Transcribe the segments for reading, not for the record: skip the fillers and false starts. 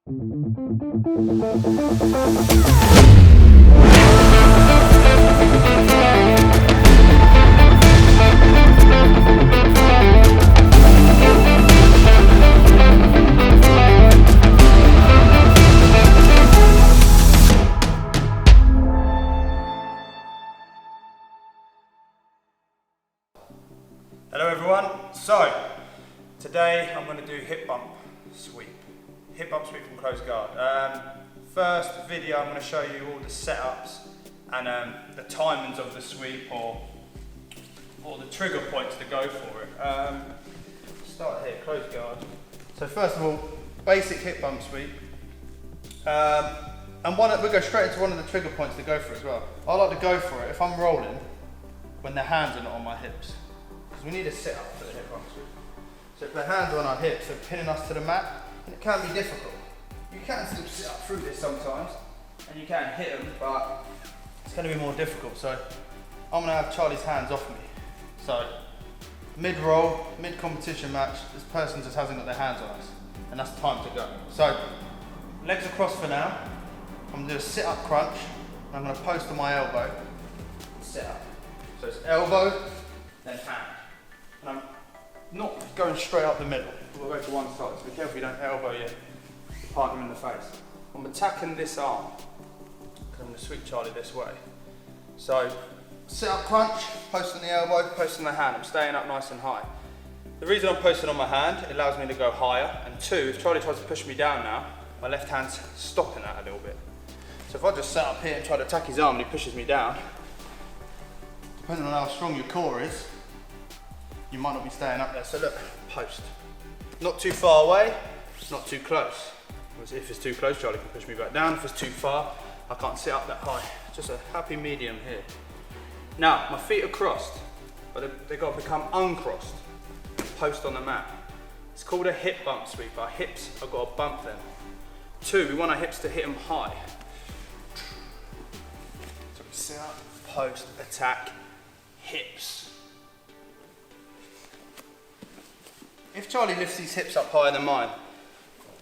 Hello everyone, so today I'm going to do hip bump sweep from close guard. First video I'm going to show you all the setups and the timings of the sweep or the trigger points to go for it. Start here, close guard. So first of all, basic hip bump sweep. And we'll go straight into one of the trigger points to go for as well. I like to go for it if I'm rolling when the hands are not on my hips. We need a sit up for the hip bump sweep. So if the hands are on our hips, they're pinning us to the mat, and it can be difficult. You can still sit up through this sometimes, and you can hit them, but it's going to be more difficult. So I'm going to have Charlie's hands off me. So mid-roll, mid-competition match, this person just hasn't got their hands on us, and that's time to go. So legs across for now. I'm going to do a sit-up crunch, and I'm going to post on my elbow, sit up. So it's elbow, then hand. And I'm not going straight up the middle. We'll go to one side, so be careful you don't elbow your partner in the face. I'm attacking this arm, because I'm going to sweep Charlie this way. So, sit up crunch, posting the elbow, posting the hand. I'm staying up nice and high. The reason I'm posting on my hand, it allows me to go higher, and two, if Charlie tries to push me down now, my left hand's stopping that a little bit. So if I just sit up here and try to attack his arm and he pushes me down, depending on how strong your core is, you might not be staying up there. So look, post. Not too far away, not too close. If it's too close, Charlie can push me back down. If it's too far, I can't sit up that high. Just a happy medium here. Now, my feet are crossed, but they've got to become uncrossed. Post on the mat. It's called a hip bump sweep. Our hips have got to bump them. Two, we want our hips to hit them high. So we sit up, post, attack, hips. If Charlie lifts his hips up higher than mine,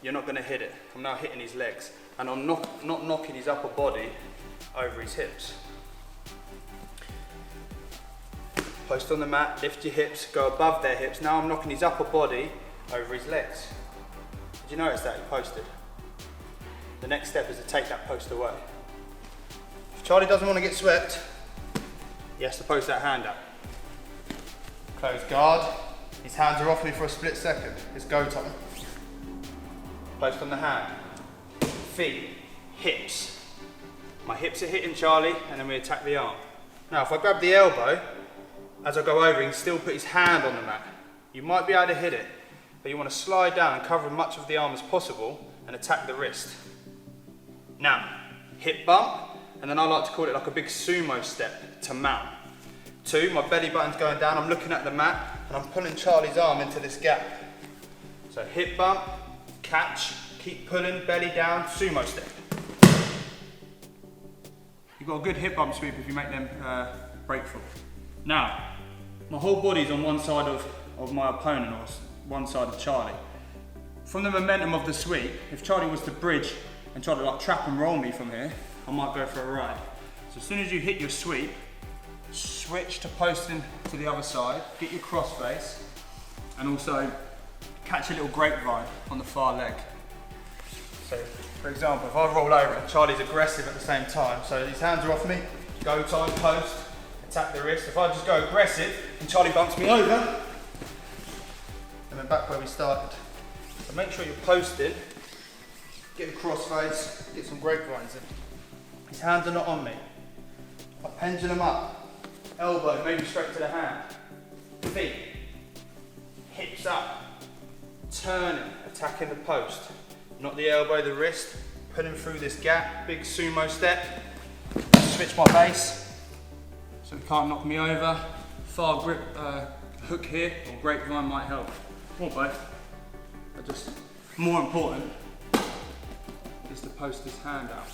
you're not going to hit it. I'm now hitting his legs, and I'm not knocking his upper body over his hips. Post on the mat, lift your hips, go above their hips. Now I'm knocking his upper body over his legs. Did you notice that he posted? The next step is to take that post away. If Charlie doesn't want to get swept, he has to post that hand up. Close guard. His hands are off me for a split second. It's go time. Post on the hand. Feet, hips. My hips are hitting Charlie, and then we attack the arm. Now, if I grab the elbow, as I go over, he can still put his hand on the mat. You might be able to hit it, but you want to slide down and cover as much of the arm as possible and attack the wrist. Now, hip bump, and then I like to call it like a big sumo step to mount. Two, my belly button's going down, I'm looking at the mat, and I'm pulling Charlie's arm into this gap. So hip bump, catch, keep pulling, belly down, sumo step. You've got a good hip bump sweep if you make them break full. Now, my whole body's on one side of my opponent, or one side of Charlie. From the momentum of the sweep, if Charlie was to bridge and try to like trap and roll me from here, I might go for a ride. So as soon as you hit your sweep, switch to posting to the other side, get your cross face, and also catch a little grapevine on the far leg. So, for example, if I roll over and Charlie's aggressive at the same time, so his hands are off me, go time, post, attack the wrist. If I just go aggressive and Charlie bumps me over, and then back where we started. So make sure you're posted, get a cross face, get some grapevines in. His hands are not on me. I pendulum up. Elbow, maybe straight to the hand. Feet, hips up, turning, attacking the post. Not the elbow, the wrist, pulling through this gap, big sumo step. Switch my base, so he can't knock me over. Far grip hook here, or grapevine might help. Or both, but just more important is to post this hand out.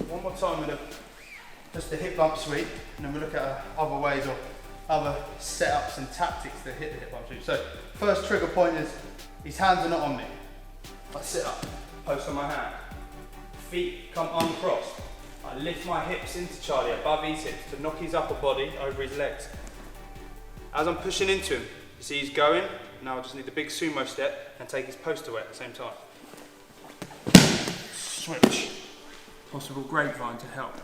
One more time with just a hip bump sweep, and then we'll look at other ways or other setups and tactics to hit the hip bump sweep. So first trigger point is his hands are not on me. I sit up, post on my hand. Feet come uncrossed. I lift my hips into Charlie, above his hips, to knock his upper body over his legs. As I'm pushing into him, you see he's going. Now I just need the big sumo step and take his post away at the same time. Switch. Possible grapevine to help.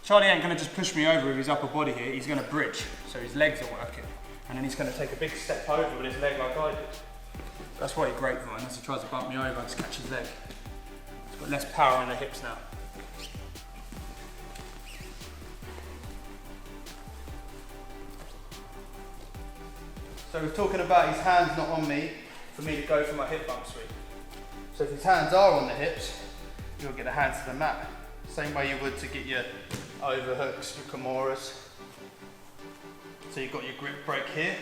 Charlie ain't gonna just push me over with his upper body here, he's gonna bridge, so his legs are working. And then he's gonna take a big step over with his leg like I did. That's why he grapevine, as he tries to bump me over, I just catch his leg. He's got less power in the hips now. So we're talking about his hands not on me, for me to go for my hip bump sweep. So if his hands are on the hips, you'll get the hands to the mat. Same way you would to get your overhooks, your kimuras. So you've got your grip break here.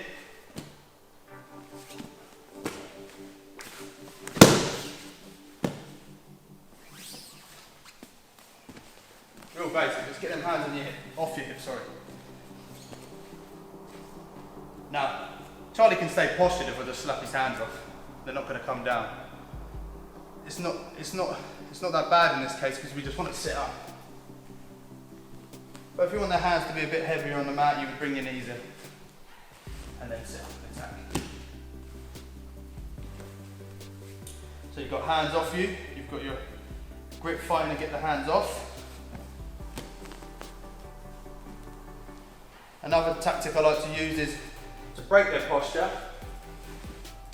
Real basic, just get them hands on your hip, off your hip, sorry. Now, Charlie can stay postured if I just slap his hands off. They're not going to come down. It's not that bad in this case because we just want to sit up. But if you want the hands to be a bit heavier on the mat, you would bring your knees in and then sit up and attack. So you've got hands off you, you've got your grip fighting to get the hands off. Another tactic I like to use is to break their posture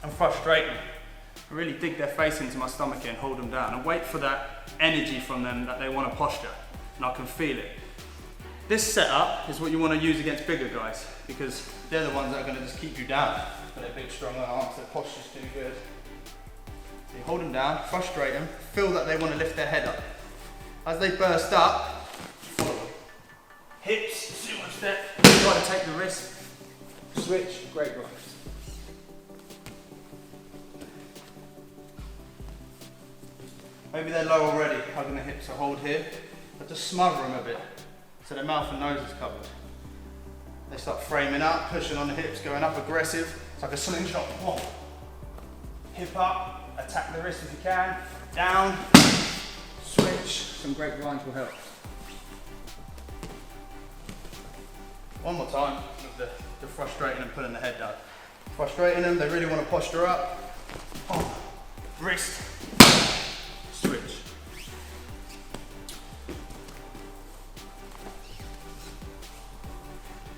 and frustrate them. I really dig their face into my stomach here and hold them down and wait for that energy from them that they want to posture, and I can feel it. This setup is what you want to use against bigger guys because they're the ones that are going to just keep you down with their big strong arms, their posture's too good. So you hold them down, frustrate them, feel that they want to lift their head up. As they burst up, follow them. Hips, sumo step, try to take the wrist, switch, great grind. Maybe they're low already, hugging the hips, so hold here, but just smother them a bit so their mouth and nose is covered. They start framing up, pushing on the hips, going up aggressive. It's like a slingshot. One. Hip up, attack the wrist if you can, down, switch. Some great grinds will help. One more time with the frustrating and pulling the head down. Frustrating them, they really want to posture up. Wrist, switch.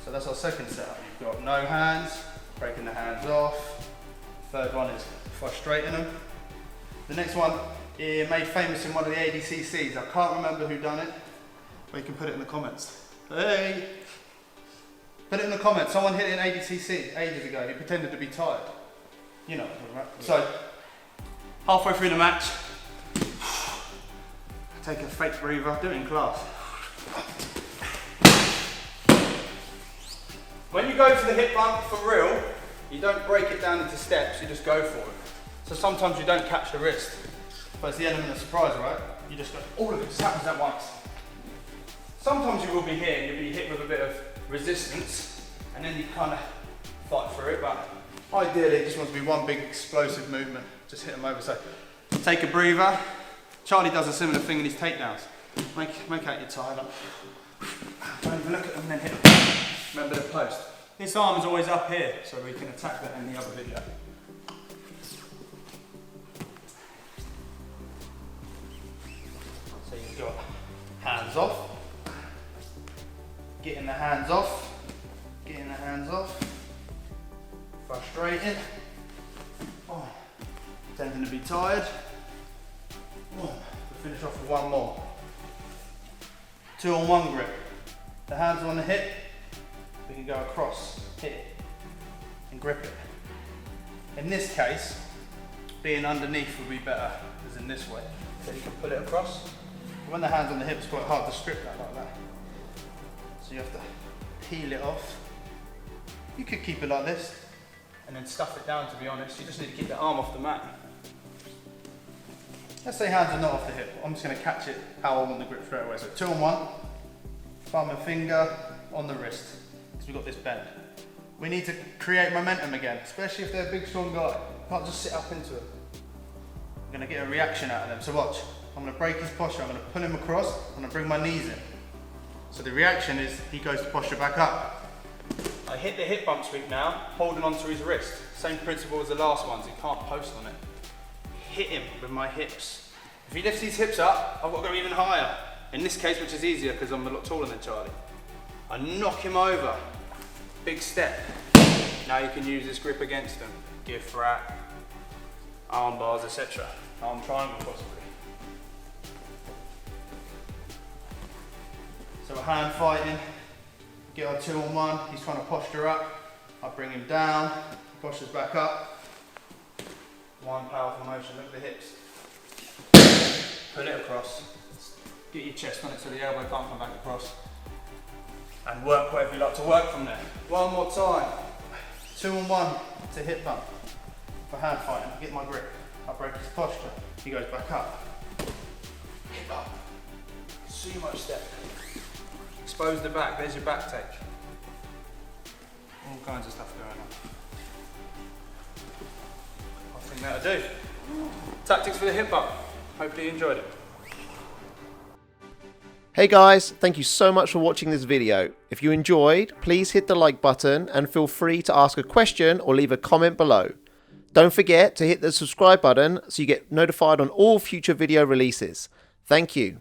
So that's our second setup. You've got no hands, breaking the hands off. Third one is frustrating them. The next one is made famous in one of the ADCCs. I can't remember who done it, but you can put it in the comments. Hey! Put it in the comments. Someone hit it in ADCC ages ago. He pretended to be tired. You know what I'm talking about. So, halfway through the match, take a fake breather, do it in class. When you go for the hip bump for real, you don't break it down into steps, you just go for it. So sometimes you don't catch the wrist, but it's the element of surprise, right? You just go, all of it just happens at once. Sometimes you will be here and you'll be hit with a bit of resistance, and then you kind of fight through it, but ideally it just wants to be one big explosive movement. Just hit them over. So take a breather. Charlie does a similar thing in his takedowns. Make out your tired up. Don't even look at them, then hit them. Remember the post. This arm is always up here, so we can attack that in the other video. So you've got hands off. Getting the hands off. Getting the hands off. Frustrating. Tending to be tired. We'll finish off with one more. 2-on-1 grip. The hands are on the hip. We can go across here and grip it. In this case, being underneath would be better, as in this way. So you can pull it across. When the hand's on the hip, it's quite hard to strip that like that. So you have to peel it off. You could keep it like this and then stuff it down, to be honest. You just need to keep the arm off the mat. Let's say hands are not off the hip. I'm just going to catch it how I want the grip straight away. So 2-on-1, thumb and finger on the wrist, because we've got this bend. We need to create momentum again, especially if they're a big strong guy. You can't just sit up into it. I'm going to get a reaction out of them. So watch, I'm going to break his posture, I'm going to pull him across, I'm going to bring my knees in. So the reaction is he goes to posture back up. I hit the hip bump sweep now, holding onto his wrist. Same principle as the last ones, he can't post on it. Hit him with my hips. If he lifts his hips up, I've got to go even higher. In this case, which is easier because I'm a lot taller than Charlie. I knock him over, big step. Now you can use this grip against him. Give rack, arm bars, etc. Arm triangle possibly. So we're hand fighting, get on 2-on-1, he's trying to posture up. I bring him down, he postures back up. One powerful motion, look at the hips. Pull it across. Get your chest on it so the elbow can't come back across. And work wherever you like to work from there. One more time. 2-on-1 to hip bump. For hand fighting, get my grip. I break his posture. He goes back up. Hip up. Sumo step. Expose the back, there's your back take. All kinds of stuff going on. I think that'll do. Tactics for the hip bump. Hopefully you enjoyed it. Hey guys, thank you so much for watching this video. If you enjoyed, please hit the like button and feel free to ask a question or leave a comment below. Don't forget to hit the subscribe button so you get notified on all future video releases. Thank you.